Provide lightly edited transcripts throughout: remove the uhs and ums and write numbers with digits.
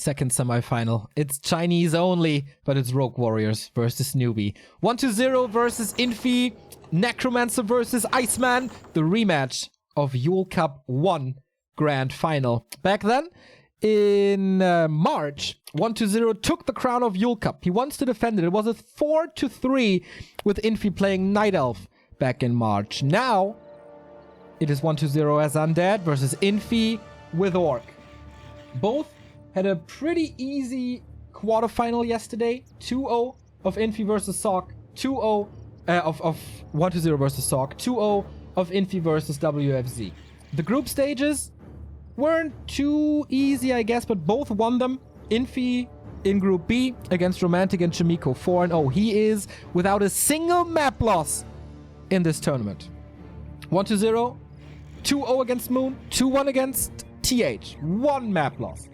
second semifinal. It's Chinese only, but it's Rogue Warriors versus Newbie. 1-0 versus Infi. Necromancer versus Iceman. The rematch of Yule Cup 1 Grand Final. Back then, in March, 1-0 took the crown of Yule Cup. He wants to defend it. It was a 4-3 with Infi playing Night Elf back in March. Now, it is 1-0 as Undead versus Infi with Orc. Both had a pretty easy quarterfinal yesterday. 2-0 of Infi versus Sock. 2-0 of 1-0 versus Sock. 2-0 of Infi versus WFZ. The group stages weren't too easy, I guess, but both won them. Infi in Group B against Romantic and Chimiko, 4-0. He is without a single map loss in this tournament. 1-0, 2-0 against Moon, 2-1 against TH. One map loss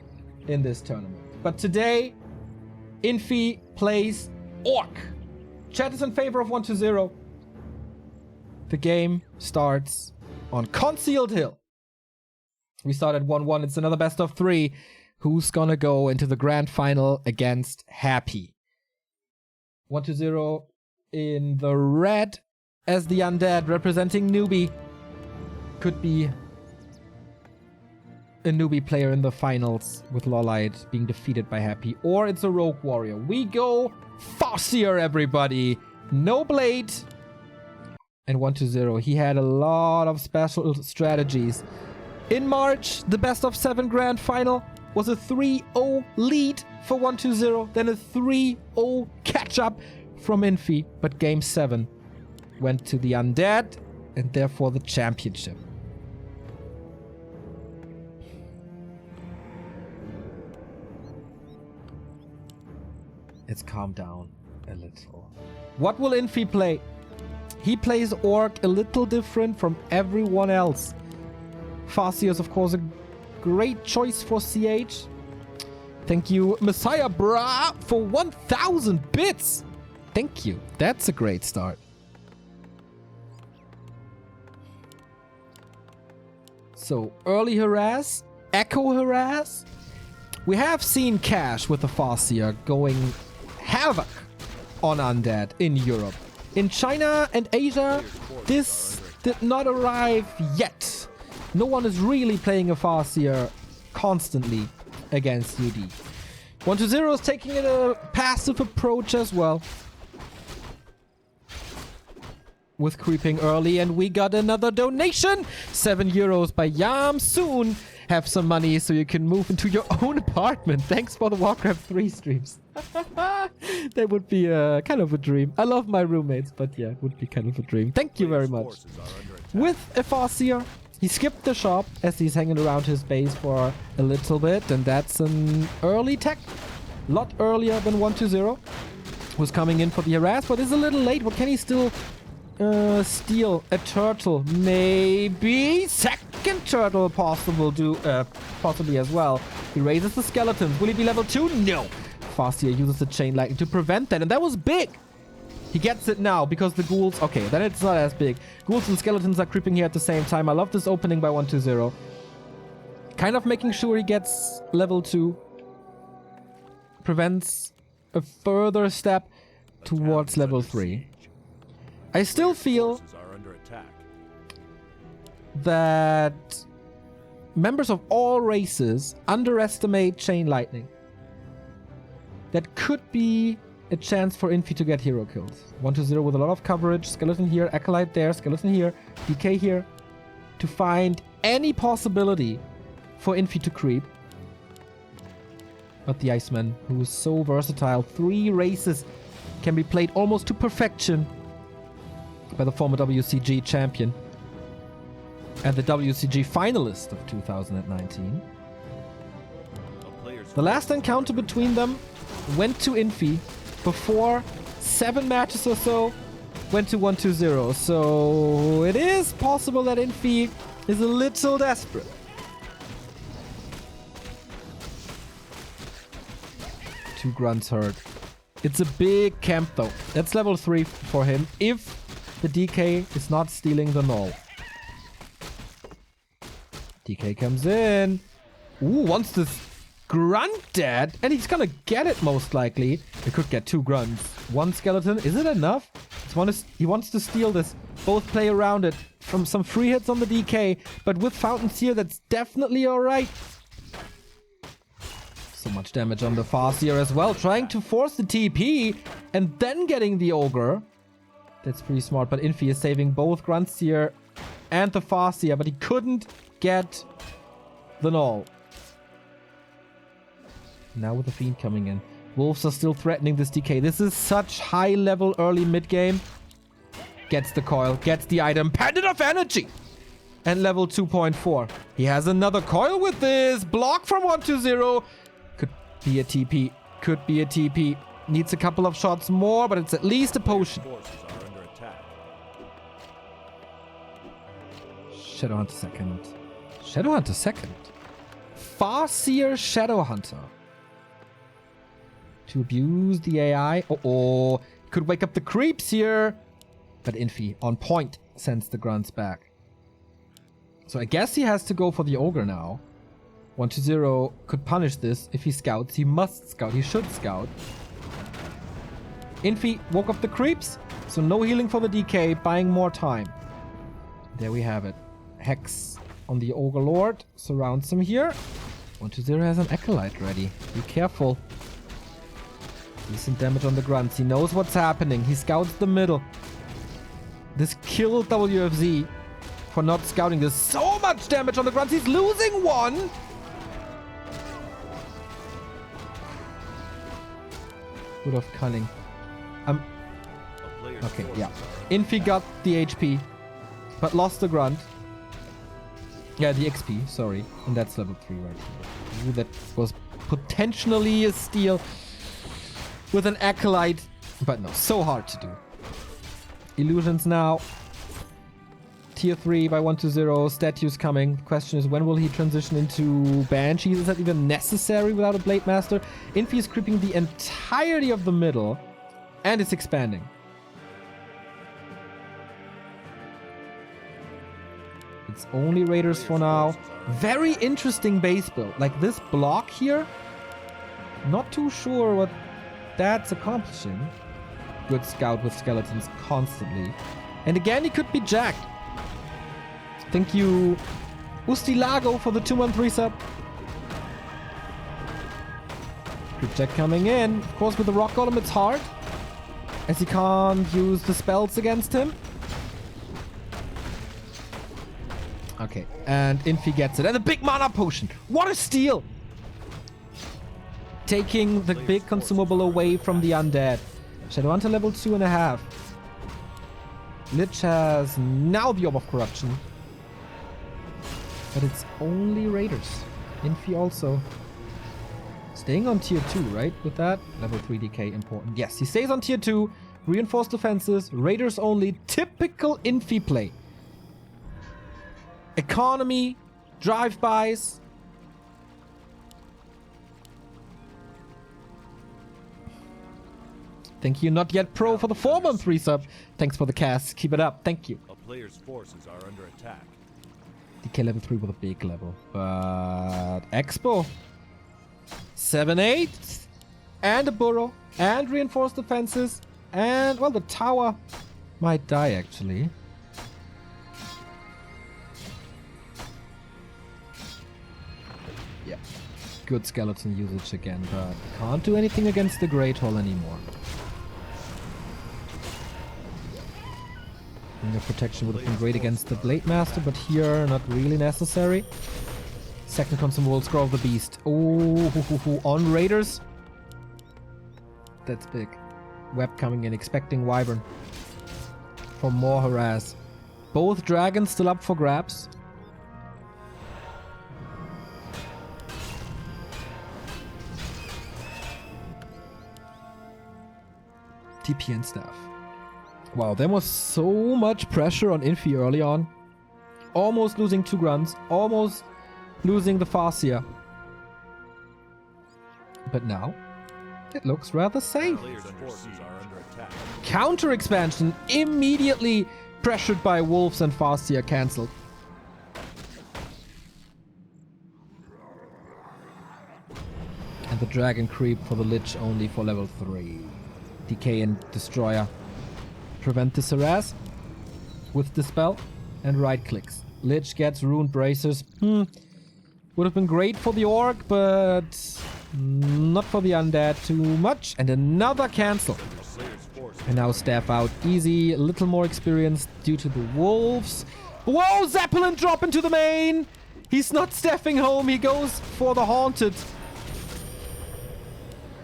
in this tournament. But today, Infi plays Orc. Chat is in favor of 1-0. The game starts on Concealed Hill. We start at 1-1. It's another best of 3. Who's gonna go into the grand final against Happy? 1-0 in the red as the Undead representing Newbie. Could be a Newbie player in the finals with Lolite being defeated by Happy. Or it's a Rogue Warrior. We go Farseer, everybody. No Blade. And 1-0. He had a lot of special strategies. In March, the best of 7 grand final was a 3-0 lead for 1-0. Then a 3-0 catch-up from Infi. But Game 7 went to the Undead and therefore the championship. It's calmed down a little. What will Infi play? He plays Orc a little different from everyone else. Farseer is, of course, a great choice for CH. Thank you, Messiah Bra, for 1,000 bits. Thank you. That's a great start. So, early harass, echo harass. We have seen Cash with the Farseer going havoc on Undead in Europe. In China and Asia, this did not arrive yet. No one is really playing a Farseer constantly against UD. 1-0 is taking it a passive approach as well. With creeping early, and we got another donation. 7 euros by Yam. Soon have some money so you can move into your own apartment. Thanks for the Warcraft 3 streams. That would be kind of a dream. I love my roommates, but yeah, it would be kind of a dream. Thank you very much. With a Farseer, he skipped the shop as he's hanging around his base for a little bit, and that's an early tech. A lot earlier than 1-0. Who's coming in for the harass, but is a little late. What can he still steal? A turtle, maybe. Second turtle possibly as well. He raises the skeletons. Will he be level 2? No. Farseer uses the chain lightning to prevent that, and that was big. He gets it now because the ghouls... Okay, then it's not as big. Ghouls and skeletons are creeping here at the same time. I love this opening by 1-0. Kind of making sure he gets level 2. Prevents a further step towards level 3. I still feel that members of all races underestimate chain lightning. That could be a chance for Infi to get hero kills. 1-0 with a lot of coverage. Skeleton here, Acolyte there, Skeleton here, DK here. To find any possibility for Infi to creep. But the Iceman, who is so versatile, 3 races can be played almost to perfection by the former WCG champion and the WCG finalist of 2019. The last encounter between them went to Infi. Before 7 matches or so, went to 1-0. So it is possible that Infi is a little desperate. Two grunts hurt. It's a big camp though. That's level 3 for him if the DK is not stealing the null. DK comes in. Ooh, wants this Grunt dead, and he's gonna get it most likely. He could get 2 grunts. 1 skeleton, is it enough? He wants to steal this. Both play around it from some free hits on the DK, but with fountains here, that's definitely alright. So much damage on the Farseer as well, trying to force the TP and then getting the Ogre. That's pretty smart, but Infi is saving both grunts here and the Farseer, but he couldn't get the Null. Now with the Fiend coming in. Wolves are still threatening this DK. This is such high level early mid game. Gets the coil, gets the item, Pendant of Energy! And level 2.4. He has another coil with this. Block from 1-0. Could be a TP. Could be a TP. Needs a couple of shots more, but it's at least a potion. Shadowhunter second. Shadowhunter second. Farseer Shadowhunter. To abuse the AI. Oh, could wake up the creeps here. But Infi, on point, sends the grunts back. So I guess he has to go for the Ogre now. 1-0 could punish this if he scouts. He must scout. He should scout. Infi woke up the creeps. So no healing for the DK, buying more time. There we have it. Hex on the Ogre Lord. Surrounds him here. 1-0 has an Acolyte ready. Be careful. Decent damage on the grunts. He knows what's happening. He scouts the middle. This killed WFZ for not scouting. There's so much damage on the grunts. He's losing 1. Would have cunning. Okay, yeah. Infi got the HP, but lost the grunt. Yeah, the XP, sorry. And that's level 3 right here. Ooh, that was potentially a steal with an Acolyte, but no, so hard to do. Illusions now. Tier 3 by 1-0. Statues coming. Question is, when will he transition into Banshees? Is that even necessary without a Blade Master? Infi is creeping the entirety of the middle and it's expanding. It's only Raiders for now. Very interesting base build. Like this block here. Not too sure what that's accomplishing. Good scout with skeletons constantly. And again, he could be jacked. Thank you, Ustilago, for the 2-month resub. Good jack coming in. Of course, with the Rock Golem, it's hard, as he can't use the spells against him. Okay, and Infi gets it. And the big mana potion. What a steal! Taking the big consumable away from the undead. Shadowhunter level 2.5. Lich has now the Orb of Corruption. But it's only Raiders. Infi also. Staying on tier 2, right? With that? Level 3 DK important. Yes, he stays on tier 2. Reinforced defenses. Raiders only. Typical Infi play. Economy. Drive-bys. Thank you, Not Yet Pro, for the 4-month resub. Thanks for the cast. Keep it up. Thank you. A player's forces are under attack. DK level 3 with a big level. But Expo. 7-8. And a burrow. And reinforced defenses. And, well, the tower might die, actually. Yeah. Good skeleton usage again, but can't do anything against the Great Hall anymore. The protection would have been great against the Blade Master, but here not really necessary. Second consumable, Scroll of the Beast. Oh, on Raiders. That's big. Web coming in, expecting Wyvern for more harass. Both dragons still up for grabs. TP and staff. Wow, there was so much pressure on Infi early on. Almost losing 2 grunts. Almost losing the Farseer. But now, it looks rather safe. Counter expansion immediately pressured by Wolves and Farseer cancelled. And the Dragon Creep for the Lich only for level 3. Decay and Destroyer. Prevent this harass with Dispel and right clicks. Lich gets Ruined Bracers. Would have been great for the Orc, but not for the Undead too much. And another cancel. And now Staff out. Easy, a little more experience due to the Wolves. Whoa, Zeppelin drop into the main! He's not staffing home, he goes for the Haunted.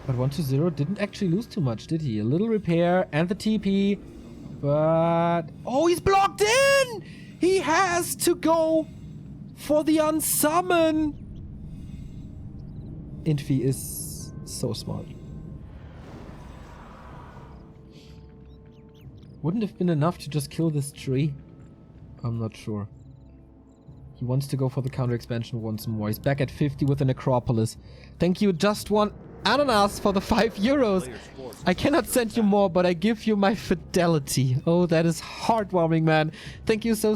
But 1-0 didn't actually lose too much, did he? A little repair and the TP. But... oh, he's blocked in! He has to go for the unsummon. Infi is so smart. Wouldn't have been enough to just kill this tree? I'm not sure. He wants to go for the counter expansion once more. He's back at 50 with the Necropolis. Thank you, Just One Ananas, for the 5 euros. I cannot send you more, but I give you my fidelity. Oh, that is heartwarming, man. Thank you so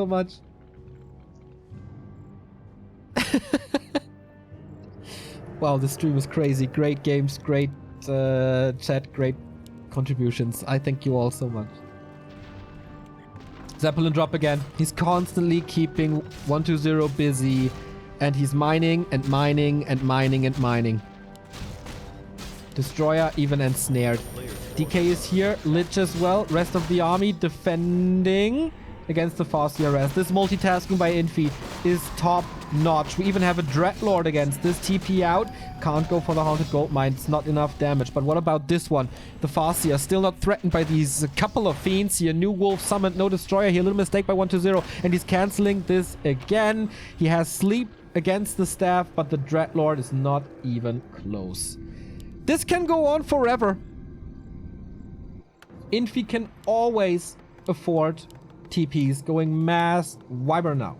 much. Wow, this stream is crazy. Great games, great chat, great contributions. I thank you all so much. Zeppelin drop again. He's constantly keeping 1-0 busy, and he's mining and mining and mining and mining. Destroyer even ensnared. DK is here. Lich as well. Rest of the army defending against the Farseer rest. This multitasking by Infi is top notch. We even have a Dreadlord against this. TP out. Can't go for the Haunted Goldmine. It's not enough damage. But what about this one? The Farseer still not threatened by these couple of fiends here. New Wolf summoned. No Destroyer here. Little mistake by 1-0. And he's canceling this again. He has sleep against the staff, but the Dreadlord is not even close. This can go on forever. Infi can always afford TPs going mass Wyvern now.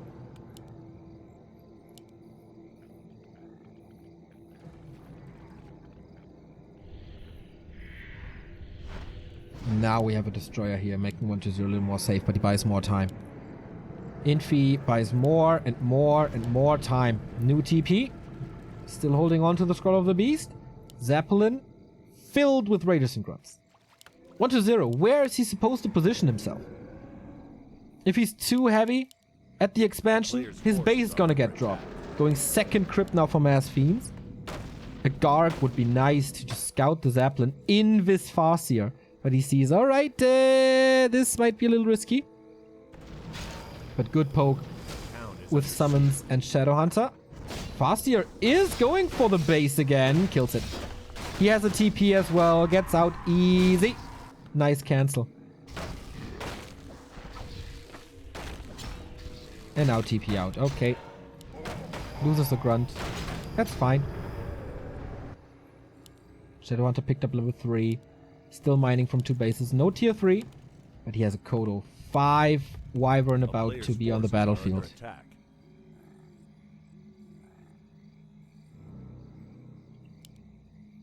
Now we have a Destroyer here, making 1-0 a little more safe, but he buys more time. Infi buys more and more and more time. New TP. Still holding on to the Scroll of the Beast. Zeppelin filled with Raiders and Grunts. 1-0. Where is he supposed to position himself? If he's too heavy at the expansion, his base is gonna get dropped. Going second crypt now for Mass Fiends. A Garg would be nice to just scout the Zeppelin in this Farseer. But he sees, alright, this might be a little risky. But good poke with Summons and Shadowhunter. Farseer is going for the base again. Kills it. He has a TP as well. Gets out easy. Nice cancel. And now TP out. Okay. Loses a grunt. That's fine. Shadowhunter picked up level 3. Still mining from 2 bases. No tier 3. But he has a Kodo. 5 Wyvern about to be on the battlefield.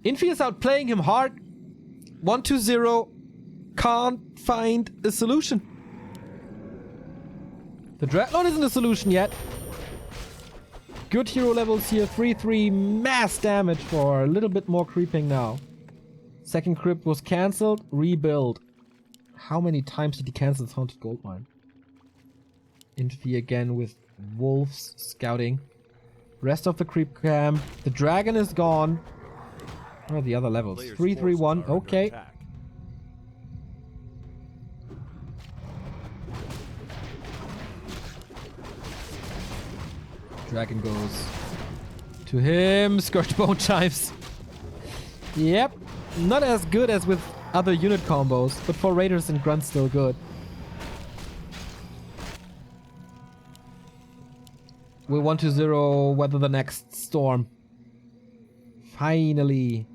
Infi is outplaying him hard. 1-0. Can't find a solution. The Dreadlord isn't a solution yet. Good hero levels here. 3-3 mass damage for a little bit more creeping now. Second crypt was cancelled. Rebuild. How many times did he cancel this Haunted Goldmine? Infi again with wolves scouting. Rest of the creep camp. The dragon is gone. What are the other levels? 3-3-1. Okay. Dragon goes to him. Scourge Bone Chimes. Yep. Not as good as with other unit combos, but for Raiders and Grunts still good. We 1-0 weather the next storm. Finally.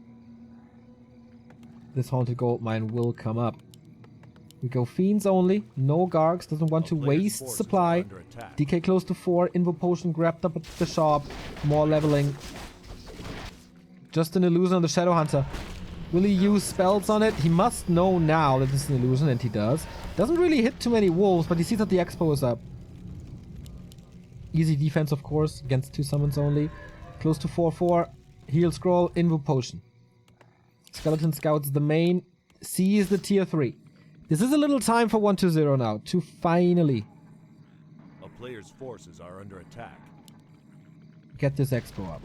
This Haunted Goldmine will come up. We go Fiends only. No Gargs. Doesn't want to waste supply. DK close to 4. Invo Potion grabbed up at the shop. More leveling. Just an illusion on the Shadowhunter. Will he use spells on it? He must know now that this is an illusion, and he does. Doesn't really hit too many wolves, but he sees that the Expo is up. Easy defense, of course, against 2 summons only. Close to 4-4. Heal scroll, invo potion. Skeleton scouts the main. C is the tier 3. This is a little time for 120 now to finally A player's forces are under attack. get this expo up.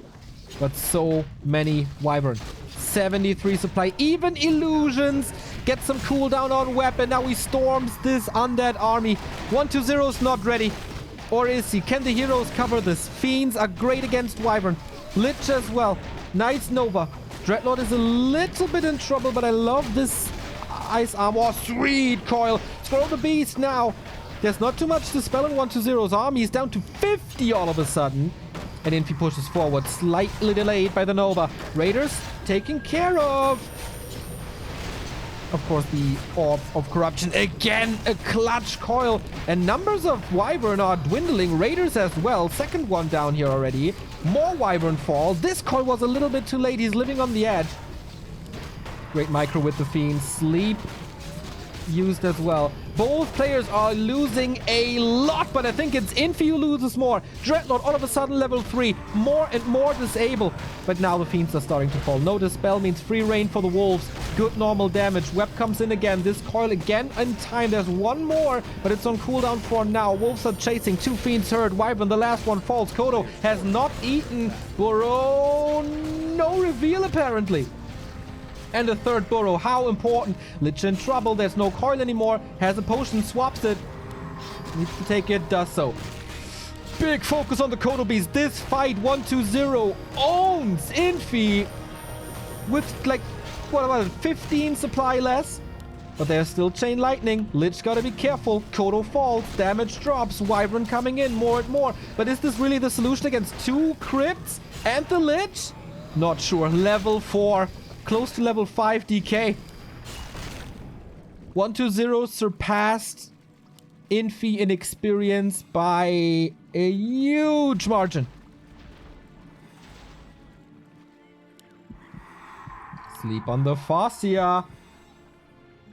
But so many wyvern. 73 supply. Even illusions. Get some cooldown on weapon. Now he storms this undead army. 120 is not ready. Or is he? Can the heroes cover this? Fiends are great against wyvern. Lich as well. Nice Nova. Dreadlord is a little bit in trouble, but I love this ice armor. Sweet coil. Throw the beast now. There's not too much to spell on 120's army. He's down to 50 all of a sudden. And Infi pushes forward, slightly delayed by the Nova. Raiders taken care of. Of course, the Orb of Corruption. Again, a clutch coil. And numbers of Wyvern are dwindling. Raiders as well. Second one down here already. More Wyvern fall. This coil was a little bit too late. He's living on the edge. Great micro with the Fiend. Sleep used as well. Both players are losing a lot, but I think it's Infi who loses more. Dreadlord all of a sudden level 3. More and more disabled. But now the Fiends are starting to fall. No Dispel means free reign for the Wolves. Good normal damage. Web comes in again. This coil again in time. There's one more, but it's on cooldown for now. Wolves are chasing. 2 Fiends hurt. Wyvern, the last one falls. Kodo has not eaten. Burrow, no reveal apparently. And a third burrow. How important. Lich in trouble. There's no coil anymore. Has a potion. Swaps it. Needs to take it. Does so. Big focus on the Kodo Beast. This fight 120 owns Infi with like, what about it, 15 supply less? But there's still Chain Lightning. Lich gotta be careful. Kodo falls. Damage drops. Wyvern coming in more and more. But is this really the solution against 2 crypts and the Lich? Not sure. Level 4. Close to level 5 DK. 120 surpassed Infi in experience by a huge margin. Sleep on the Fascia.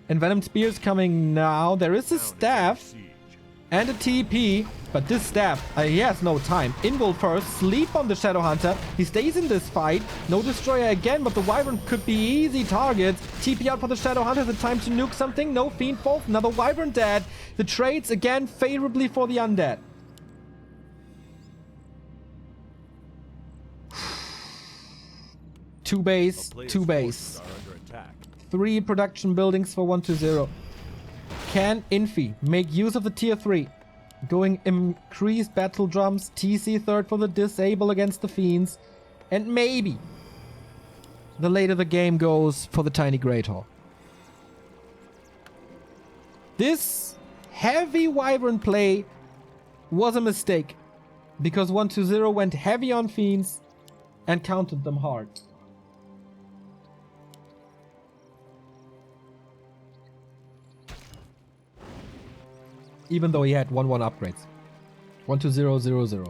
Envenomed Spears coming now. There is a staff and a TP, but this staff, he has no time. Invul first, sleep on the Shadow Hunter. He stays in this fight. No Destroyer again, but the Wyvern could be easy targets. TP out for the Shadow Hunter. The time to nuke something. No Fiend falls. Another Wyvern dead. The trades again favorably for the Undead. Two base, 3 production buildings for 120. Can Infi make use of the tier 3? Going increased battle drums, TC third for the disable against the Fiends, and maybe the later the game goes for the Tiny Great Hall. This heavy Wyvern play was a mistake because 120 went heavy on Fiends and counted them hard. Even though he had 1-1 upgrades. 12000.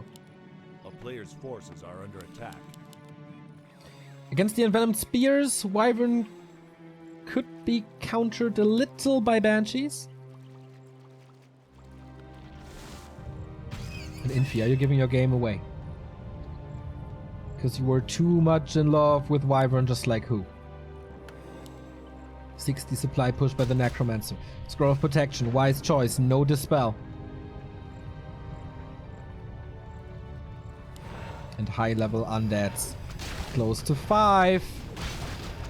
A player's forces are under attack. Against the Envenomed Spears, Wyvern could be countered a little by Banshees. And Infi, are you giving your game away? Because you were too much in love with Wyvern, just like who? 60 supply push by the Necromancer. Scroll of Protection, wise choice, no Dispel. And high level undeads. Close to 5.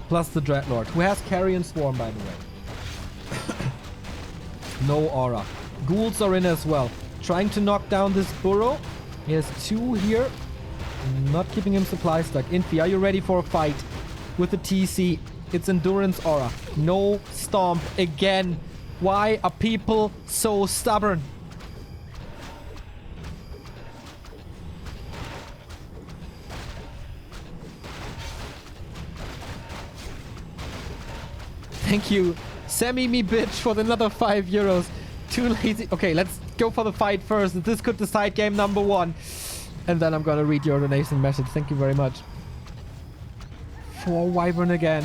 Plus the Dreadlord, who has Carrion Swarm by the way. No aura. Ghouls are in as well. Trying to knock down this burrow. He has 2 here. Not keeping him supply stuck. Infi, are you ready for a fight? With the TC. It's Endurance Aura. No Stomp again. Why are people so stubborn? Thank you, Sammy me bitch, for another 5 euros. Too lazy. Okay, let's go for the fight first. This could decide game number 1. And then I'm gonna read your donation message. Thank you very much. 4 Wyvern again.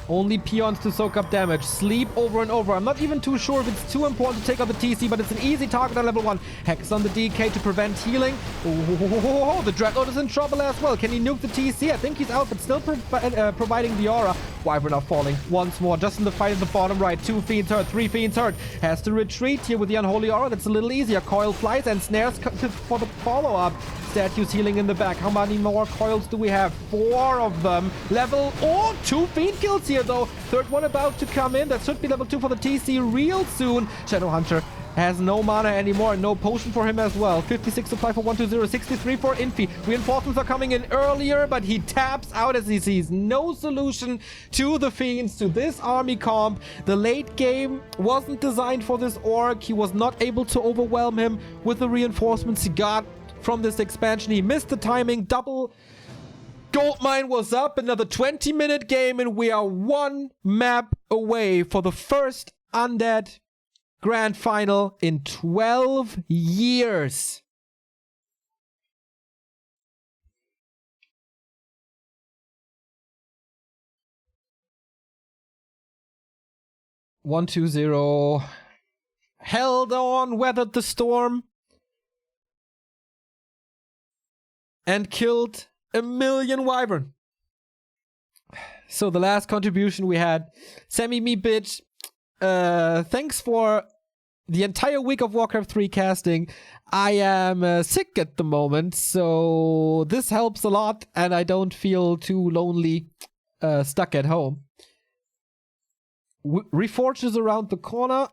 Only peons to soak up damage. Sleep over and over. I'm not even too sure if it's too important to take out the TC, but it's an easy target on level 1. Hex on the DK to prevent healing. Oh, the Dreadnought is in trouble as well. Can he nuke the TC? I think he's out, but still providing the aura. Wyvern are falling once more. Just in the fight at the bottom right. 2 Fiends hurt, 3 Fiends hurt. Has to retreat here with the Unholy Aura. That's a little easier. Coil flies and snares for the follow-up. Statues healing in the back. How many more coils do we have? 4 of them. Level... Oh, 2 Fiend kills here, though. Third one about to come in. That should be level 2 for the TC real soon. Shadowhunter has no mana anymore. No potion for him as well. 56 supply for 120. 63 for Infi. Reinforcements are coming in earlier, but he taps out as he sees no solution to the Fiends, to this army comp. The late game wasn't designed for this orc. He was not able to overwhelm him with the reinforcements he got from this expansion. He missed the timing. Double goldmine was up. Another 20-minute game, and we are 1 map away for the first Undead Grand Final in 12 years. One, 2-0. Held on, weathered the storm, and killed 1 million Wyvern. So the last contribution we had, Semi Me Bitch, thanks for the entire week of Warcraft 3 casting. I am sick at the moment, so this helps a lot, and I don't feel too lonely stuck at home. Reforge is around the corner.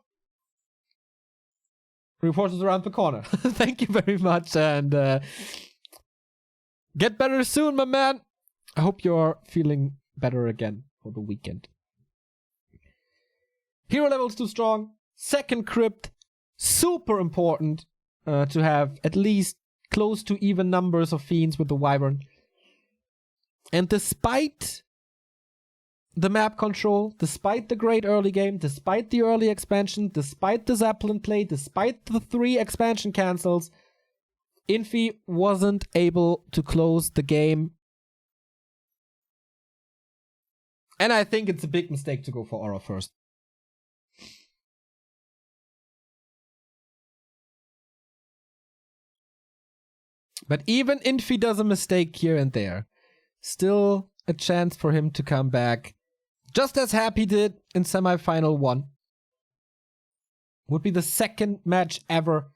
Reforge is around the corner. Thank you very much, and get better soon, my man. I hope you're feeling better again for the weekend. Hero levels too strong. Second crypt. Super important to have at least close to even numbers of fiends with the Wyvern. And despite the map control, despite the great early game, despite the early expansion, despite the Zeppelin play, despite the 3 expansion cancels, Infi wasn't able to close the game. And I think it's a big mistake to go for Aura first. But even Infi does a mistake here and there. Still a chance for him to come back. Just as Happy did in Semifinal 1. Would be the second match ever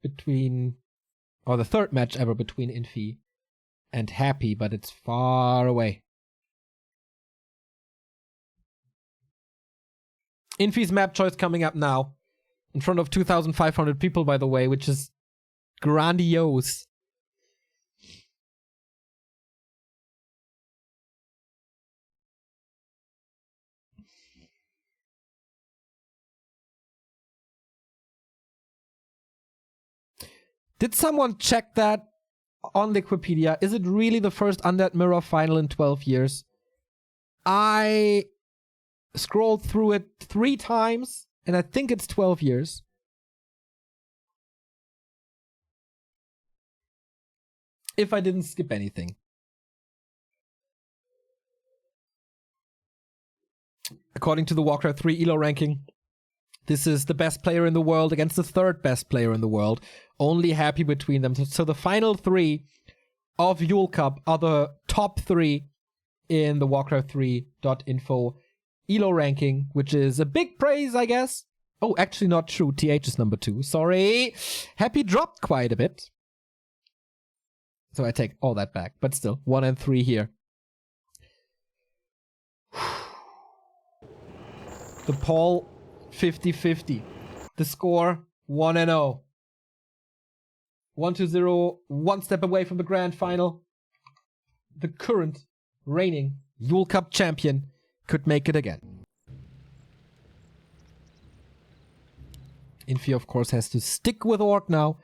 between... or the third match ever between Infi and Happy, but it's far away. Infi's map choice coming up now. In front of 2,500 people, by the way, which is grandiose. Did someone check that on Liquipedia? Is it really the first Undead Mirror final in 12 years? I scrolled through it 3 times, and I think it's 12 years. If I didn't skip anything. According to the Warcraft 3 ELO ranking, this is the best player in the world against the 3rd best player in the world. Only Happy between them. So the final 3 of Yule Cup are the top 3 in the Warcraft 3.info ELO ranking, which is a big praise, I guess. Oh, actually not true. TH is number 2. Sorry. Happy dropped quite a bit. So I take all that back. But still, 1 and 3 here. The poll 50-50. The score 1-0. 1-0, 1 step away from the grand final. The current reigning Yule Cup champion could make it again. Infi, of course, has to stick with Orc now.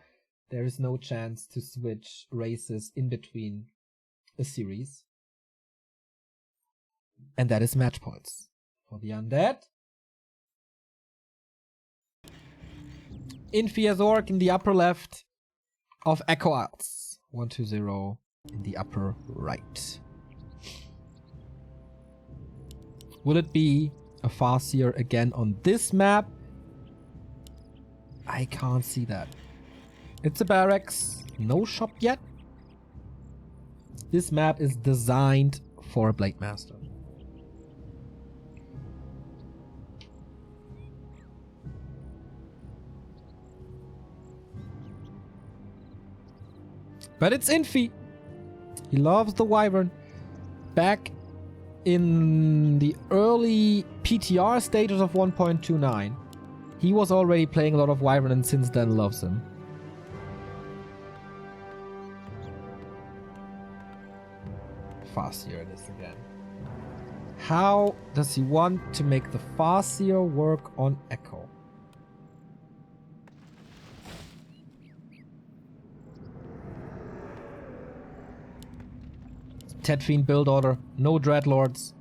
There is no chance to switch races in between a series. And that is match points for the Undead. Infi as Orc in the upper left of Echo Isles. 1-0 in the upper right. Will it be a Farseer again on this map? I can't see that. It's a barracks. No shop yet. This map is designed for a Blade Master. But it's Infi. He loves the Wyvern. Back in the early PTR stages of 1.29, he was already playing a lot of Wyvern and since then loves him. Farseer it is again. How does he want to make the Farseer work on Echo? Ted Fiend build order, no Dreadlords,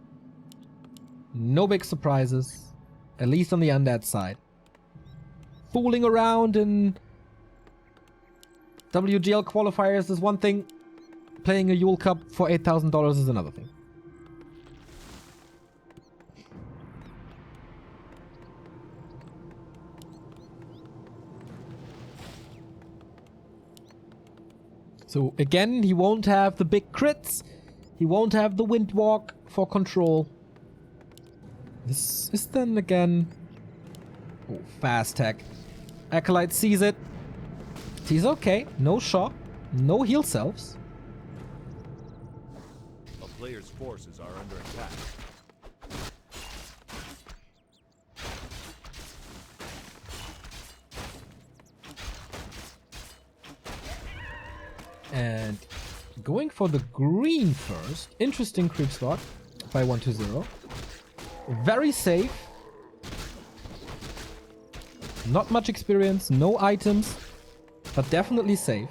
no big surprises, at least on the undead side. Fooling around in WGL qualifiers is one thing, playing a Yule Cup for $8,000 is another thing. So again, he won't have the big crits. He won't have the Windwalk for control. This is then again... Oh, fast tech. Acolyte sees it. He's okay. No shock. No heal selves. A player's forces are under attack. And going for the green first. Interesting creep spot by 120. Very safe. Not much experience, no items, but definitely safe.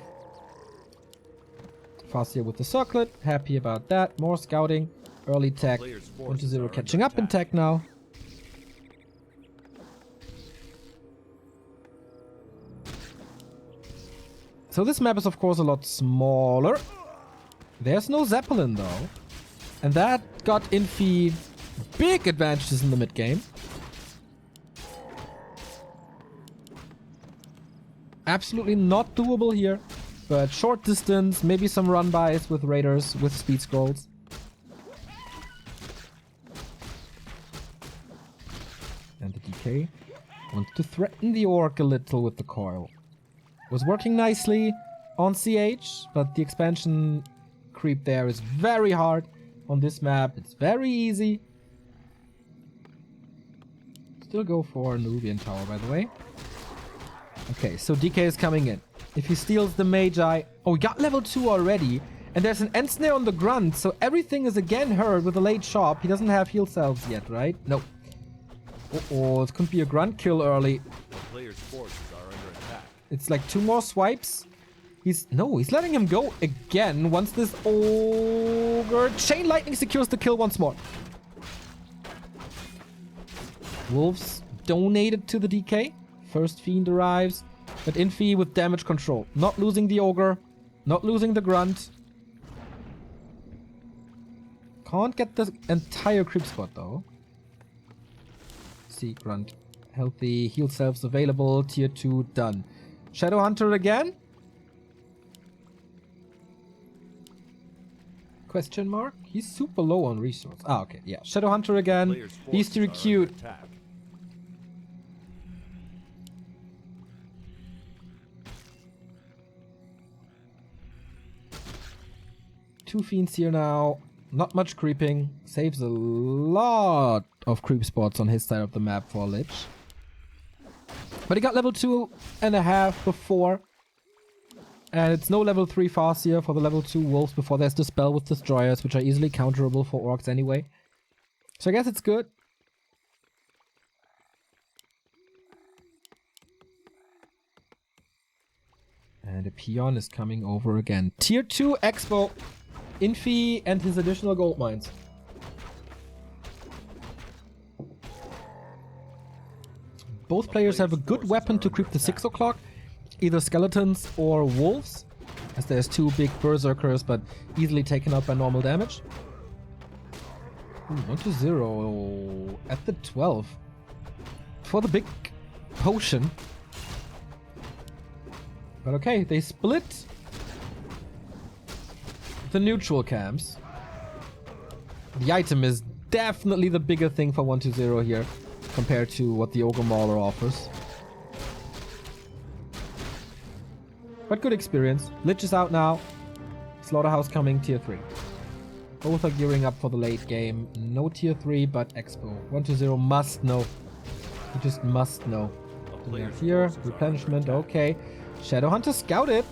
Farseer with the circlet, happy about that. More scouting, early tech. 120 catching up in tech now. So this map is of course a lot smaller. There's no Zeppelin though. And that got Infi big advantages in the mid game. Absolutely not doable here. But short distance, maybe some run-bys with raiders, with speed scrolls. And the DK wants to threaten the Orc a little with the coil. Was working nicely on CH, but the expansion creep there is very hard on this map. It's very easy. Still go for Nubian Tower, by the way. Okay, so DK is coming in. If he steals the Magi... Oh, he got level 2 already. And there's an end snare on the grunt, so everything is again hurt with a late shop. He doesn't have heal cells yet, right? No. Uh-oh, it could be a grunt kill early. The player's forces are under attack. It's like 2 more swipes. He's letting him go again once this ogre chain lightning secures the kill once more. Wolves donated to the DK. First fiend arrives, but Infi with damage control. Not losing the ogre, not losing the grunt. Can't get the entire creep spot though. See, grunt. Healthy, heal selves available, tier 2 done. Shadow Hunter again? Question mark? He's super low on resource. Ah, okay, yeah. Shadow Hunter again. He's too cute. Two fiends here now. Not much creeping. Saves a lot of creep spots on his side of the map for Lich. But he got level 2.5 before. And it's no level 3 Farseer for the level 2 wolves before there's the spell with destroyers, which are easily counterable for orcs anyway. So I guess it's good. And a peon is coming over again. Tier 2 Expo. Infi and his additional gold mines. Both players have a good weapon to creep the 6 o'clock. Either skeletons or wolves. As there's 2 big berserkers, but easily taken out by normal damage. 1-0 at the 12 for the big potion. But okay, they split the neutral camps. The item is definitely the bigger thing for 1-0 here compared to what the Ogre Mauler offers. But good experience. Lich is out now. Slaughterhouse coming, tier 3. Both are gearing up for the late game. No tier 3, but Expo. 1-0 must know. You just must know. Here, replenishment, okay. Shadowhunter scouted.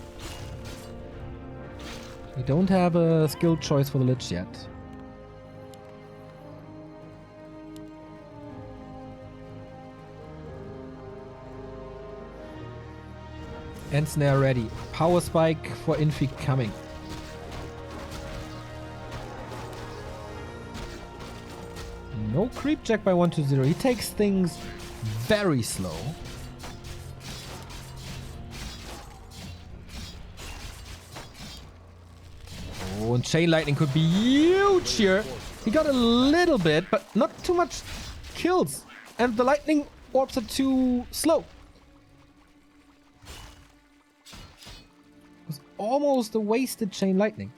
We don't have a skilled choice for the Lich yet. End snare ready. Power spike for Infi coming. No creep check by 1-0. He takes things very slow. Oh, and Chain Lightning could be huge here. He got a little bit, but not too much kills. And the Lightning Orbs are too slow. It was almost a wasted Chain Lightning.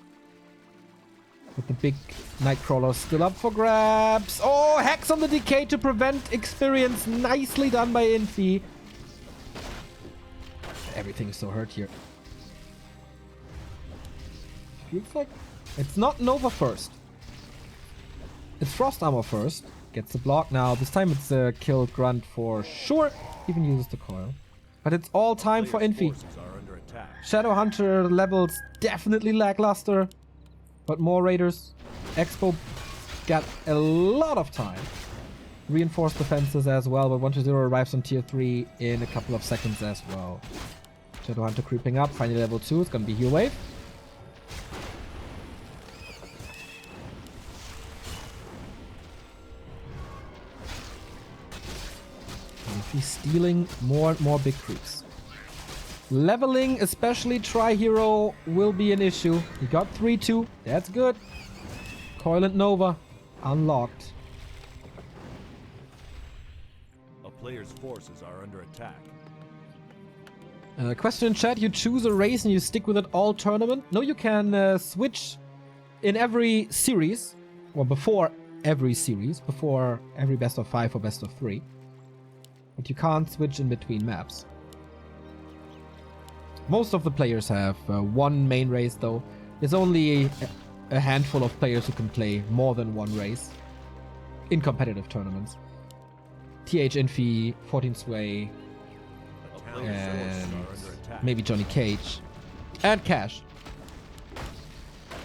With the big Nightcrawler still up for grabs. Oh, Hex on the Decay to prevent experience. Nicely done by Infi. Everything is so hurt here. Feels like it's not Nova first. It's Frost Armor first. Gets the block now. This time it's a killed Grunt for sure. Even uses the coil. But it's all time for Infi. Shadowhunter levels definitely lackluster. But more Raiders. Expo got a lot of time. Reinforced defenses as well, but 1-0 arrives on tier 3 in a couple of seconds as well. Shadowhunter creeping up, finally level 2. It's gonna be Heal Wave. He's stealing more and more big creeps. Leveling, especially Tri-Hero, will be an issue. He got 3-2. That's good. Coil and Nova unlocked. A player's forces are under attack. Question in chat. You choose a race and you stick with it all tournament? No, you can switch in every series. Or before every series. Before every best of 5 or best of 3. But you can't switch in between maps. Most of the players have one main race though. There's only a handful of players who can play more than one race in competitive tournaments. TH Infi, 14 Sway, and maybe Johnny Cage. And Cash.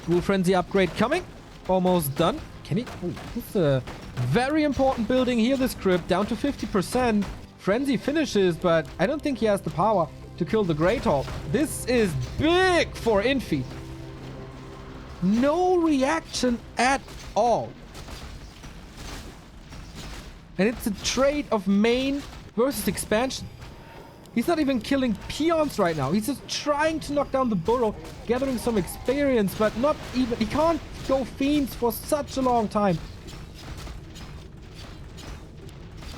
Ghoul Frenzy upgrade coming. Almost done. Can he? Oh, this is a very important building here, this crypt. Down to 50%. Frenzy finishes, but I don't think he has the power to kill the Great Hawk. This is big for Infi. No reaction at all. And it's a trade of main versus expansion. He's not even killing peons right now. He's just trying to knock down the burrow, gathering some experience, but not even... He can't go Fiends for such a long time.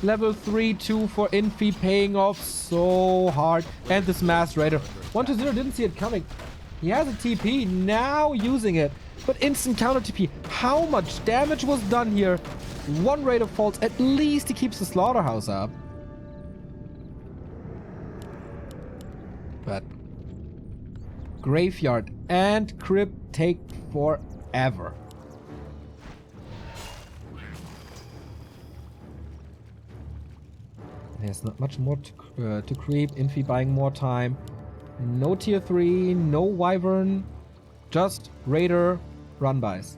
Level 3-2 for Infi, paying off so hard. And this Mass Raider. 1-0 didn't see it coming. He has a TP, now using it. But instant counter TP. How much damage was done here? One Raider falls. At least he keeps the Slaughterhouse up. But Graveyard and Crypt take forever. There's not much more to creep. Infi buying more time. No tier 3, no Wyvern. Just Raider run-bys.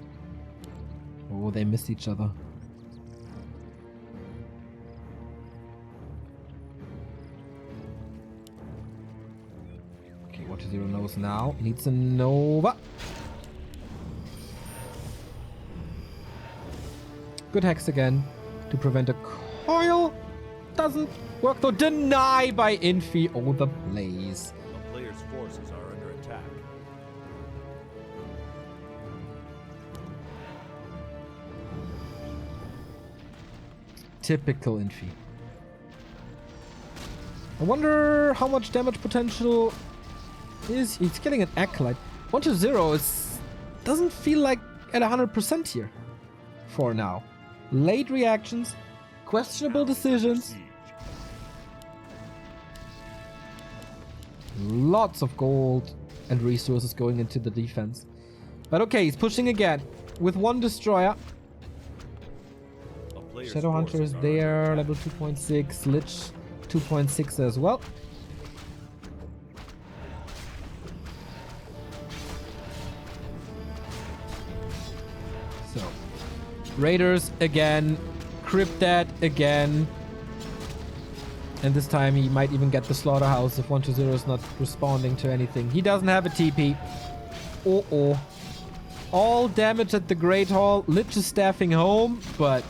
Oh, they missed each other. Okay, 1-0 knows now. Needs a Nova. Good Hex again to prevent a coil. Doesn't work though. Deny by Infi. Oh, the blaze. A player's forces are under attack. Typical Infi. I wonder how much damage potential is. He's getting an Acolyte. 1-0 is doesn't feel like at 100% here for now. Late reactions, questionable decisions. Lots of gold and resources going into the defense. But okay, he's pushing again with one destroyer. Shadow Hunter is there, level 2.6, Lich 2.6 as well. So, Raiders again, Cryptad again. And this time he might even get the Slaughterhouse if 1-0 is not responding to anything. He doesn't have a TP. Oh. All damage at the Great Hall. Lich is staffing home, but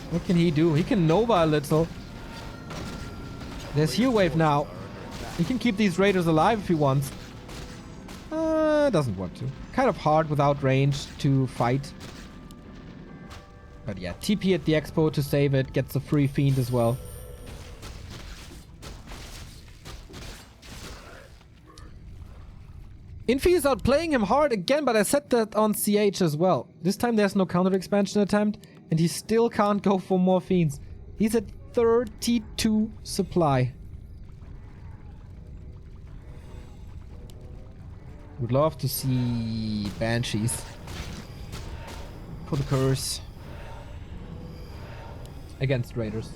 what can he do? He can Nova a little. There's Heal Wave now. He can keep these Raiders alive if he wants. Doesn't want to. Kind of hard without range to fight. But yeah, TP at the Expo to save it. Gets a free Fiend as well. Infi is outplaying him hard again, but I said that on CH as well. This time there's no counter expansion attempt, and he still can't go for more Fiends. He's at 32 supply. Would love to see Banshees for the curse against Raiders,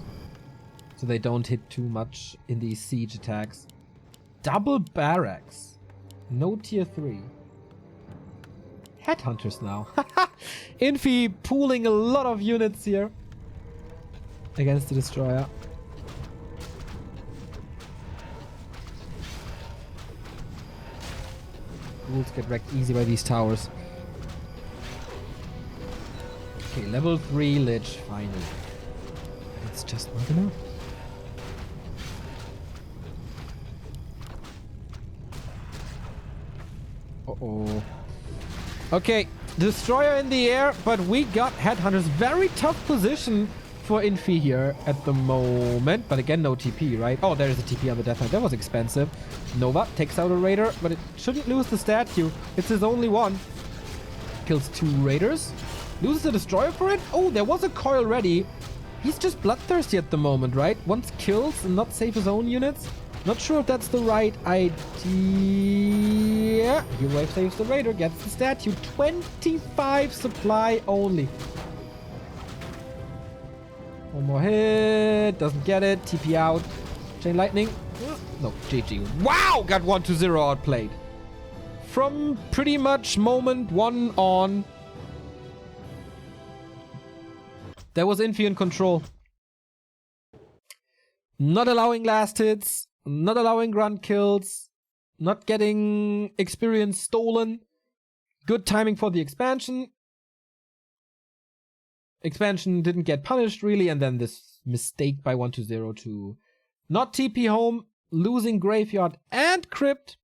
so they don't hit too much in these siege attacks. Double barracks. No tier 3. Headhunters now. Infi pooling a lot of units here against the destroyer. Ghouls get wrecked easy by these towers. Okay, level 3 Lich finally. It's just not enough. Uh-oh. Okay, destroyer in the air, but we got Headhunters. Very tough position for Infi here at the moment. But again, no TP, right? Oh, there is a TP on the Death Knight. That was expensive. Nova takes out a Raider, but it shouldn't lose the statue. It's his only one. Kills 2 Raiders. Loses a destroyer for it? Oh, there was a coil ready. He's just bloodthirsty at the moment, right? Wants kills and not save his own units. Not sure if that's the right idea. Heal Wave saves the Raider, gets the statue. 25 supply only. One more hit. Doesn't get it. TP out. Chain Lightning. No, GG. Wow! Got 1-0 outplayed. From pretty much moment 1 on. There was Infi in control. Not allowing last hits. Not allowing grunt kills. Not getting experience stolen. Good timing for the expansion. Expansion didn't get punished really, and then this mistake by 1-0 to not TP home, losing Graveyard and Crypt.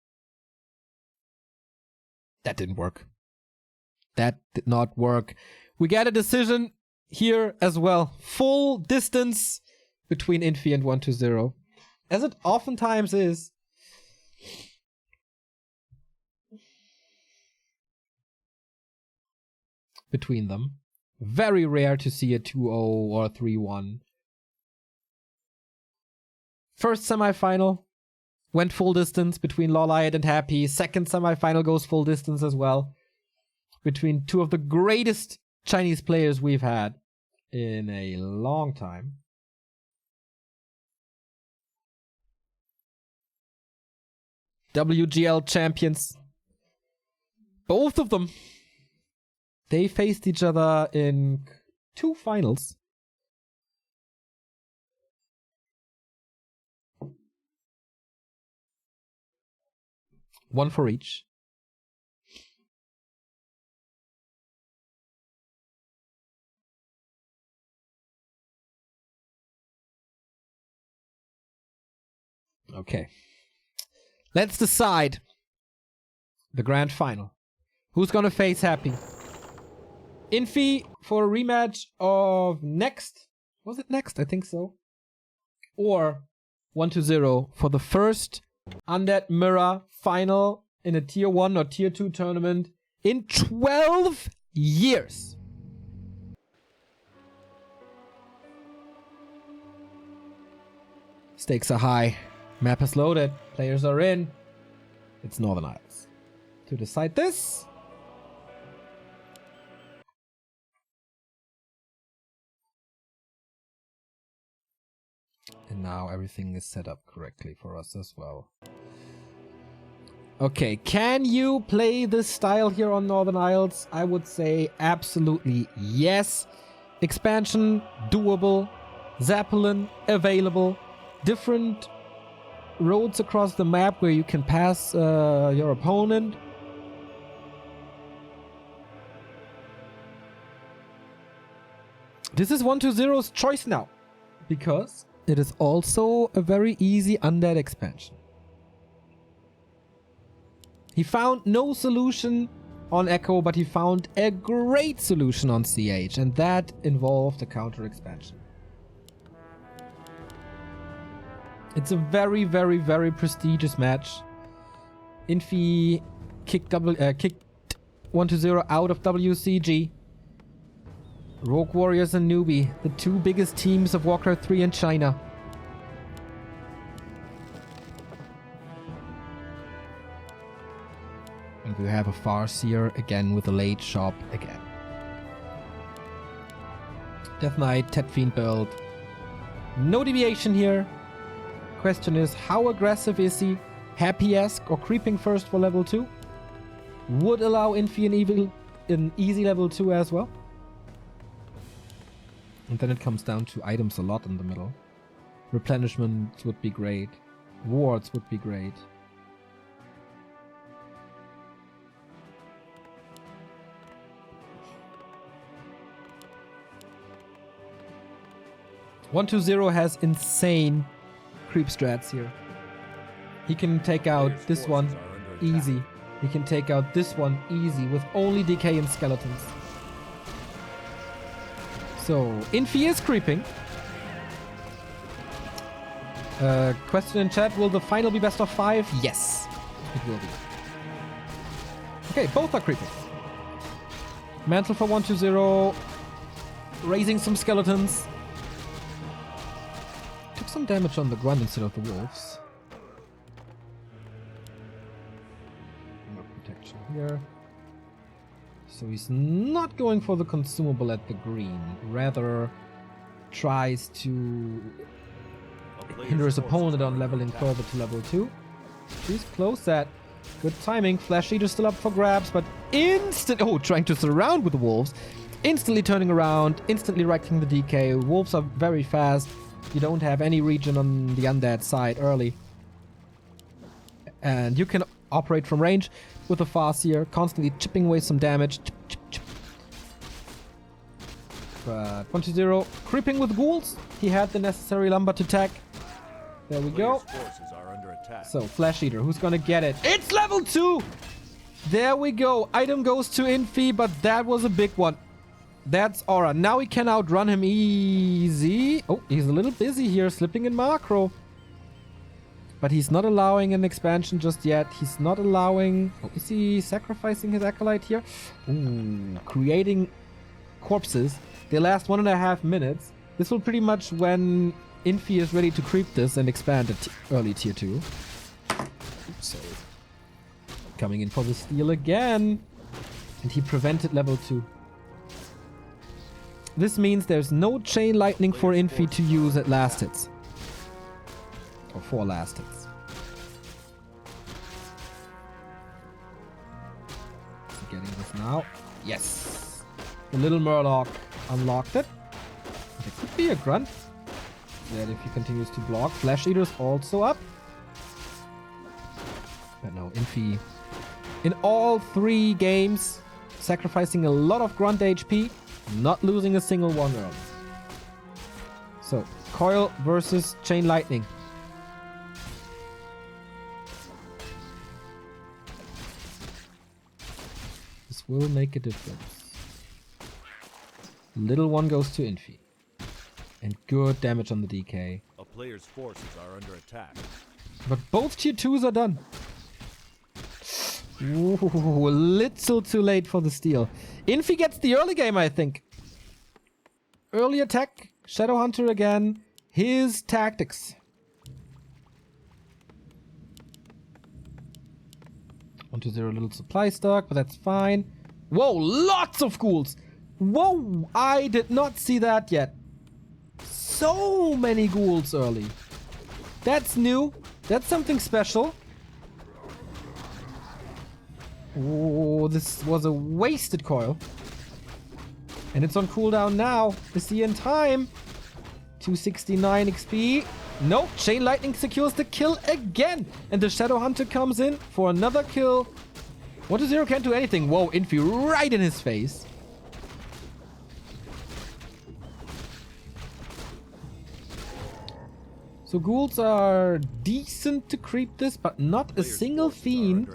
That didn't work. That did not work. We get a decision here as well. Full distance between Infi and 1-0. As it oftentimes is. Between them. Very rare to see a 2-0 or 3-1. First semifinal went full distance between Lawlight and Happy. Second semifinal goes full distance as well. Between two of the greatest Chinese players we've had in a long time. WGL champions. Both of them. They faced each other in 2 finals. One for each. Okay. Let's decide the grand final. Who's gonna face Happy? Infi for a rematch of next Was it next? I think so. Or 1-0 for the first Undead Mirror final in a tier 1 or tier 2 tournament in 12 years. Stakes are high. Map is loaded. Players are in. It's Northern Isles. To decide this, and now everything is set up correctly for us as well. Okay, can you play this style here on Northern Isles? I would say absolutely yes. Expansion, doable. Zeppelin, available. Different roads across the map where you can pass your opponent. This is 1-0's choice now, because it is also a very easy undead expansion. He found no solution on Echo, but he found a great solution on CH, and that involved a counter expansion. It's a very, very, very prestigious match. Infi kicked 1-0 out of WCG. Rogue Warriors and Newbie, the two biggest teams of Warcraft 3 in China. And we have a Farseer again with a late shop again. Death Knight, Tet Fiend build. No deviation here. Question is, how aggressive is he? Happy-esque or creeping first for level 2? Would allow Infi an easy level 2 as well. And then it comes down to items a lot in the middle. Replenishment would be great. Wards would be great. (1-0) has insane creep strats here. He can take out this one easy. He can take out this one easy with only decay and skeletons. So, Infi is creeping. Question in chat, will the final be best of 5? Yes, it will be. Okay, both are creeping. Mantle for 1-0. Raising some skeletons. Took some damage on the grunt instead of the wolves. No protection here. So he's not going for the consumable at the green. Rather tries to hinder his opponent on leveling further to level 2. He's close that. Good timing. Flash Eater still up for grabs, but trying to surround with the wolves. Instantly turning around, instantly wrecking the DK. Wolves are very fast. You don't have any regen on the undead side early. And you can operate from range with the Farseer, constantly chipping away some damage. Chip, chip, chip. But 1-0, creeping with ghouls. He had the necessary lumber to attack. There we go. So, Flash Eater, who's gonna get it? It's level 2! There we go. Item goes to Infi, but that was a big one. That's Aura. Now we can outrun him easy. Oh, he's a little busy here, slipping in macro. But he's not allowing an expansion just yet. He's not allowing... Oh, is he sacrificing his Acolyte here? Ooh, creating corpses. They last 1.5 minutes. This will pretty much when Infi is ready to creep this and expand at early tier 2. So, coming in for the steal again. And he prevented level 2. This means there's no Chain Lightning for Infi to use at last hits. Or 4 last hits. Getting this now. Yes! The little Murloc unlocked it. There could be a grunt. That if he continues to block. Flash Eater's also up. But no, Infi in all 3 games sacrificing a lot of grunt HP, not losing a single one early. So, Coil versus Chain Lightning. This will make a difference. Little one goes to Infi. And good damage on the DK. A player's forces are under attack. But both tier 2s are done. Ooh, a little too late for the steal. Infi gets the early game, I think. Early attack. Shadowhunter again. His tactics. 1-0 little supply stock, but that's fine. Whoa, lots of ghouls. Whoa, I did not see that yet. So many ghouls early. That's new. That's something special. Oh, this was a wasted coil. And it's on cooldown now. Is he in time? 269 XP. Nope, Chain Lightning secures the kill again. And the Shadow Hunter comes in for another kill. 1-0 can't do anything. Whoa, Infi right in his face. So ghouls are decent to creep this, but not a single fiend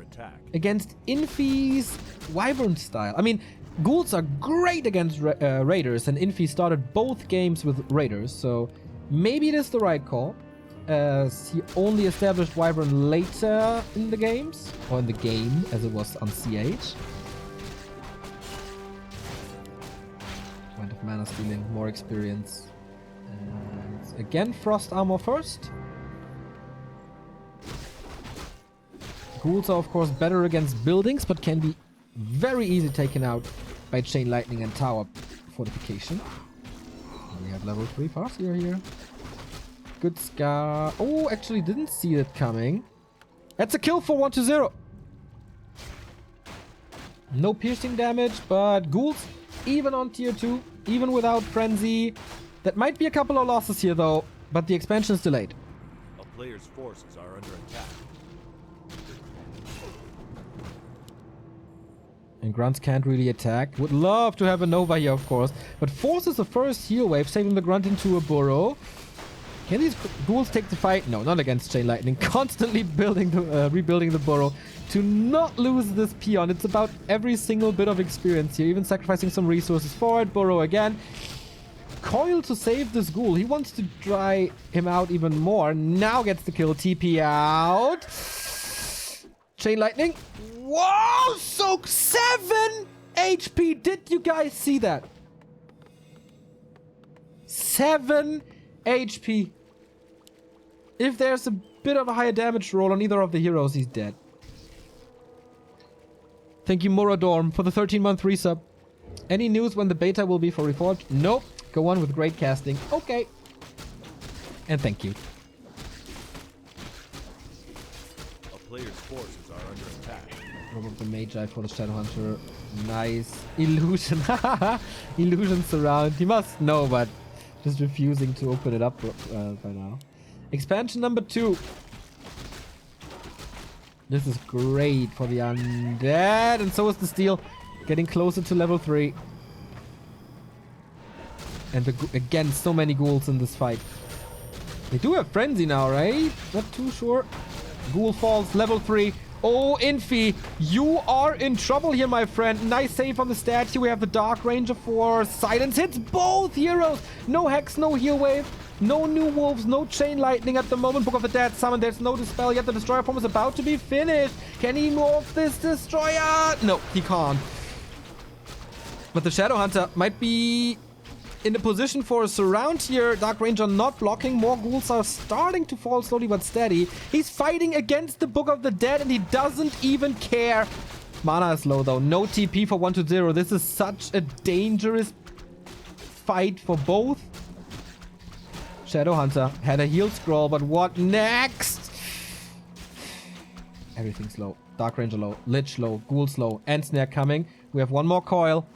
against Infi's Wyvern style. I mean, ghouls are great against raiders, and Infi started both games with raiders, so maybe it is the right call, as he only established Wyvern later in the games, or in the game, as it was on CH. Point of mana stealing, more experience. And again, Frost Armor first. Ghouls are of course better against buildings, but can be very easily taken out by Chain Lightning and Tower Fortification. And we have level 3 Farseer here. Good Scar. Oh, actually didn't see it coming. That's a kill for 1-0. No piercing damage, but ghouls, even on tier 2, even without Frenzy. That might be a couple of losses here though, but the expansion is delayed. A player's forces are under attack. And grunts can't really attack. Would love to have a Nova here, of course, but forces the first heal wave, saving the grunt into a burrow. Can these ghouls take the fight? No, not against Chain Lightning. Constantly rebuilding the burrow to not lose this peon. It's about every single bit of experience here, even sacrificing some resources for it. Burrow again. Coil to save this ghoul. He wants to dry him out even more. Now gets the kill. TP out. Chain Lightning. Whoa! Soak 7 HP. Did you guys see that? 7 HP. If there's a bit of a higher damage roll on either of the heroes, he's dead. Thank you, Moradorm, for the 13-month resub. Any news when the beta will be for Reforged? Nope. Go on with great casting. Okay. And thank you. A player's forces are under attack. Robe of the Magi for the Shadowhunter. Nice. Illusion. Illusion surround. He must know, but just refusing to open it up by now. Expansion number 2. This is great for the undead. And so is the steal. Getting closer to level 3. And again, so many ghouls in this fight. They do have Frenzy now, right? Not too sure. Ghoul falls, level 3. Oh, Infi, you are in trouble here, my friend. Nice save on the statue. We have the Dark Ranger for silence. Hits both heroes. No Hex, no Heal Wave. No New Wolves, no Chain Lightning at the moment. Book of the Dead summon. There's no Dispel yet. The Destroyer form is about to be finished. Can he morph this Destroyer? No, he can't. But the Shadowhunter might be in the position for a surround here. Dark Ranger not blocking. More ghouls are starting to fall slowly but steady. He's fighting against the Book of the Dead and he doesn't even care. Mana is low though. No TP for 1-0. This is such a dangerous fight for both. Shadowhunter had a heal scroll, but what next? Everything's low. Dark Ranger low. Lich low. Ghouls low. End Snare coming. We have one more coil.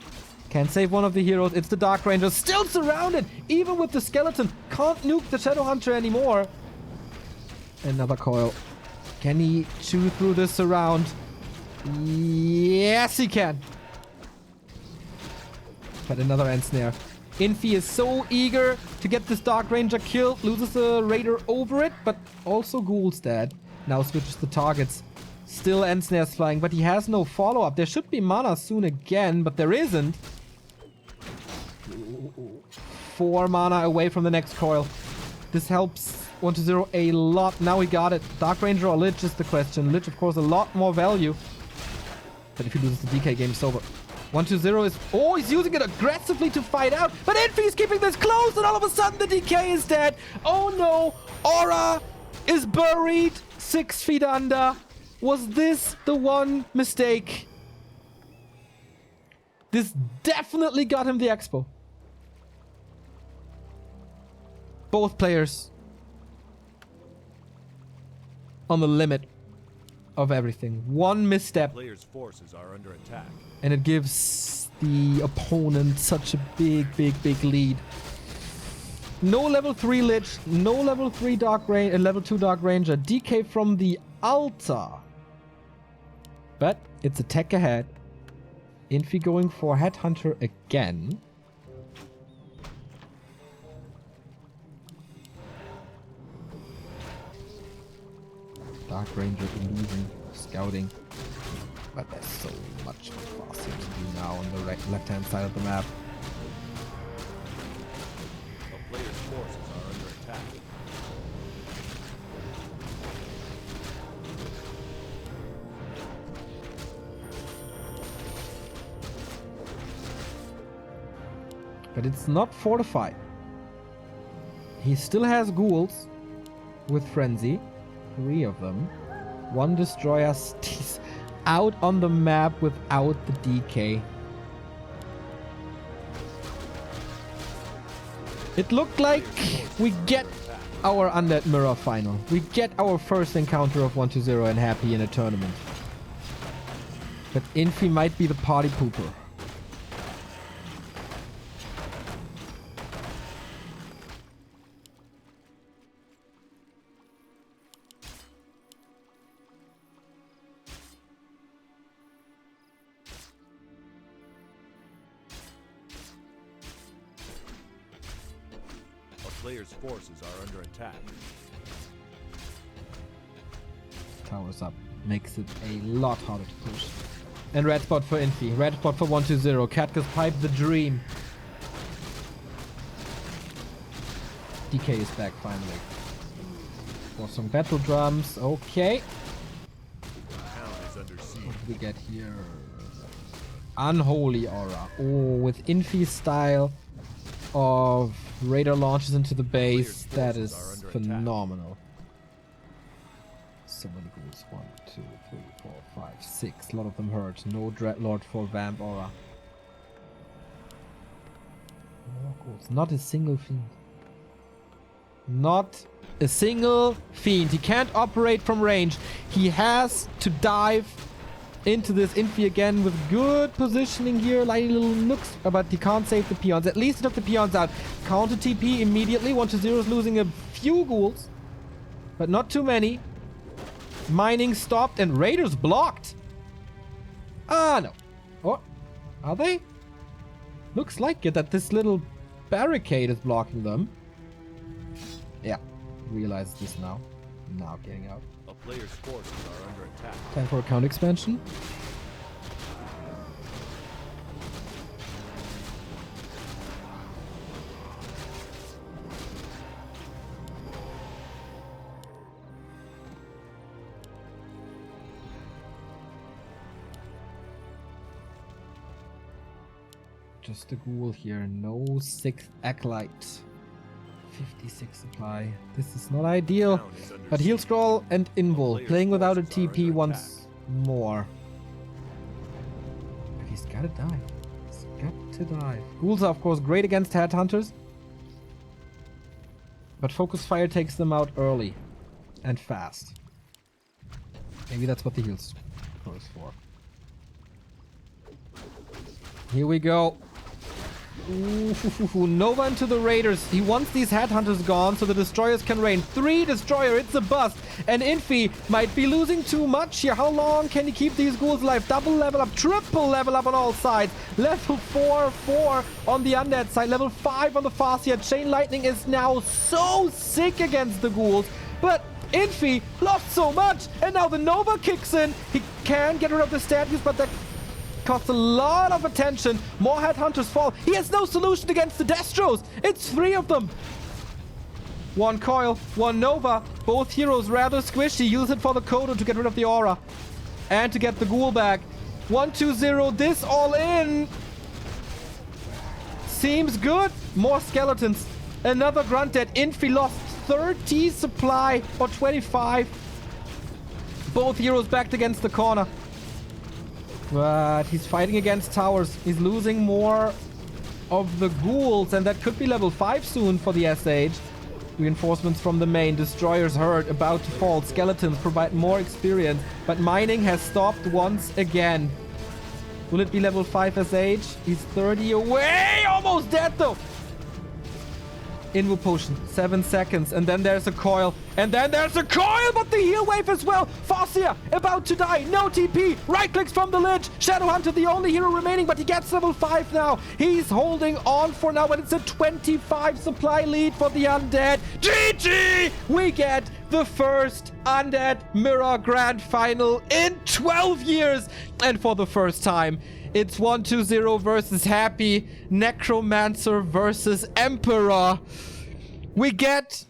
Can save one of the heroes. It's the Dark Ranger. Still surrounded. Even with the skeleton. Can't nuke the Shadowhunter anymore. Another coil. Can he chew through this surround? Yes, he can. But another End Snare. Infi is so eager to get this Dark Ranger kill. Loses the Raider over it, but also Ghoul's dead. Now switches the targets. Still End Snares flying, but he has no follow-up. There should be mana soon again, but there isn't. 4 mana away from the next coil. This helps 1-0 a lot. Now we got it. Dark Ranger or Lich is the question. Lich, of course, a lot more value. But if he loses the DK, game is over. 1-0 is... Oh, he's using it aggressively to fight out. But Infi is keeping this close, and all of a sudden the DK is dead. Oh no! Aura is buried 6 feet under. Was this the one mistake? This definitely got him the expo. Both players on the limit of everything. One misstep. Players' forces are under attack. And it gives the opponent such a big lead. No level 3 Lich, no level 3 Dark Ranger, level 2 Dark Ranger. DK from the altar. But it's a tech ahead. Infi going for Headhunter again. Dark Ranger illusion, scouting. But there's so much faster to do now on the left-hand side of the map. A player's forces are under attack. But it's not fortified. He still has ghouls with Frenzy. 3 of them. 1 destroyer stays out on the map without the DK. It looked like we get our Undead Mirror final. We get our first encounter of 1-0 and happy in a tournament. But Infi might be the party pooper. Players' forces are under attack. Towers up. Makes it a lot harder to push. And red spot for Infi. Red spot for 1-0. Katka's pipe the dream. DK is back finally. For some battle drums. Okay. Town is under siege. What do we get here? Unholy Aura. Oh, with Infi style of Raider launches into the base. That is phenomenal. So many ghouls. 1, 2, 3, 4, 5, 6. A lot of them hurt. No Dreadlord for Vamp Aura. More ghouls. Not a single fiend. Not a single fiend. He can't operate from range. He has to dive into this Infi again with good positioning here. Like little nooks, but he can't save the peons. At least he took the peons out. Counter TP immediately. 1-0 is losing a few ghouls, but not too many. Mining stopped and Raiders blocked. Ah, no. Oh, are they? Looks like it that this little barricade is blocking them. Yeah, realize this now. Now getting out. A player's forces are under attack. Time for account expansion. Just a ghoul here. No 6th acolyte. 56 supply. This is not ideal. But heal scroll and invul. Playing without a TP once more. But he's gotta die. He's got to die. Ghouls are of course great against headhunters. But focus fire takes them out early. And fast. Maybe that's what the heal scroll is for. Here we go. Ooh, Nova into the Raiders. He wants these headhunters gone so the destroyers can rain. 3 destroyer, it's a bust. And Infi might be losing too much here. How long can he keep these ghouls alive? Double level up, triple level up on all sides. Level 4 on the undead side. Level 5 on the Farseer. Chain Lightning is now so sick against the ghouls. But Infi lost so much. And now the Nova kicks in. He can get rid of the statues, but the It costs a lot of attention. More headhunters fall. He has no solution against the Destros. It's 3 of them. 1 coil, 1 Nova. Both heroes rather squishy. Use it for the Kodo to get rid of the aura. And to get the ghoul back. 1-2-0. This all in. Seems good. More skeletons. Another grunt dead. Infi lost 30 supply or 25. Both heroes backed against the corner. But he's fighting against towers. He's losing more of the ghouls, and that could be level 5 soon for the SH. Reinforcements from the main. Destroyers hurt, about to fall. Skeletons provide more experience, but mining has stopped once again. Will it be level 5 SH? He's 30 away! Almost dead though! Invo potion, 7 seconds, and then there's a coil, and then there's a coil, but the heal wave as well. Farseer about to die, no TP, right clicks from the lich. Shadowhunter, the only hero remaining, but he gets level 5 now. He's holding on for now, and it's a 25 supply lead for the undead. GG! We get the first Undead Mirror Grand Final in 12 years, and for the first time, it's 1-2-0 versus Happy, Necromancer versus Emperor. We get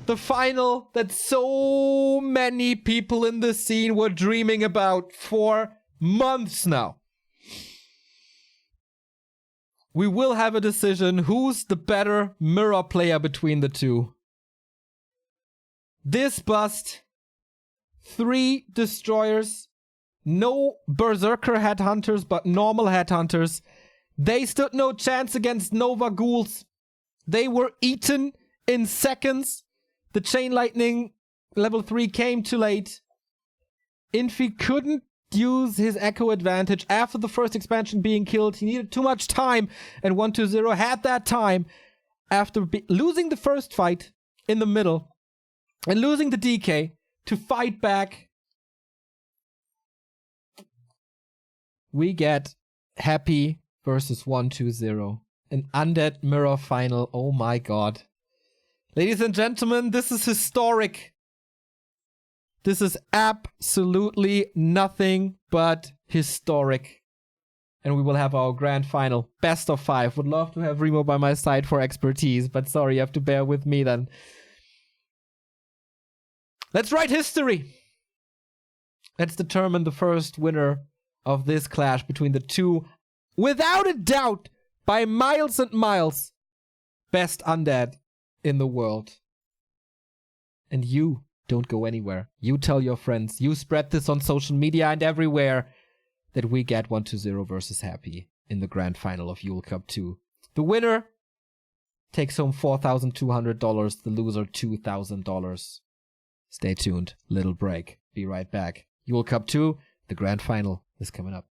the final that so many people in the scene were dreaming about for months now. We will have a decision who's the better mirror player between the two. This bust, 3 destroyers, no berserker headhunters, but normal headhunters. They stood no chance against Nova ghouls. They were eaten in seconds. The chain lightning level 3 came too late. Infi couldn't use his echo advantage after the first expansion being killed. He needed too much time, and 1-2-0 had that time after losing the first fight in the middle and losing the DK to fight back. We get Happy versus 1-2-0. An Undead Mirror final. Oh my god. Ladies and gentlemen, this is historic. This is absolutely nothing but historic. And we will have our grand final. Best of 5. Would love to have Remo by my side for expertise, but sorry, you have to bear with me then. Let's write history. Let's determine the first winner of this clash between the two, without a doubt, by miles and miles, best undead in the world. And you don't go anywhere. You tell your friends. You spread this on social media and everywhere that we get 1-2-0 versus Happy in the grand final of Yule Cup 2. The winner takes home $4,200. The loser $2,000. Stay tuned. Little break. Be right back. Yule Cup 2, the grand final is coming up.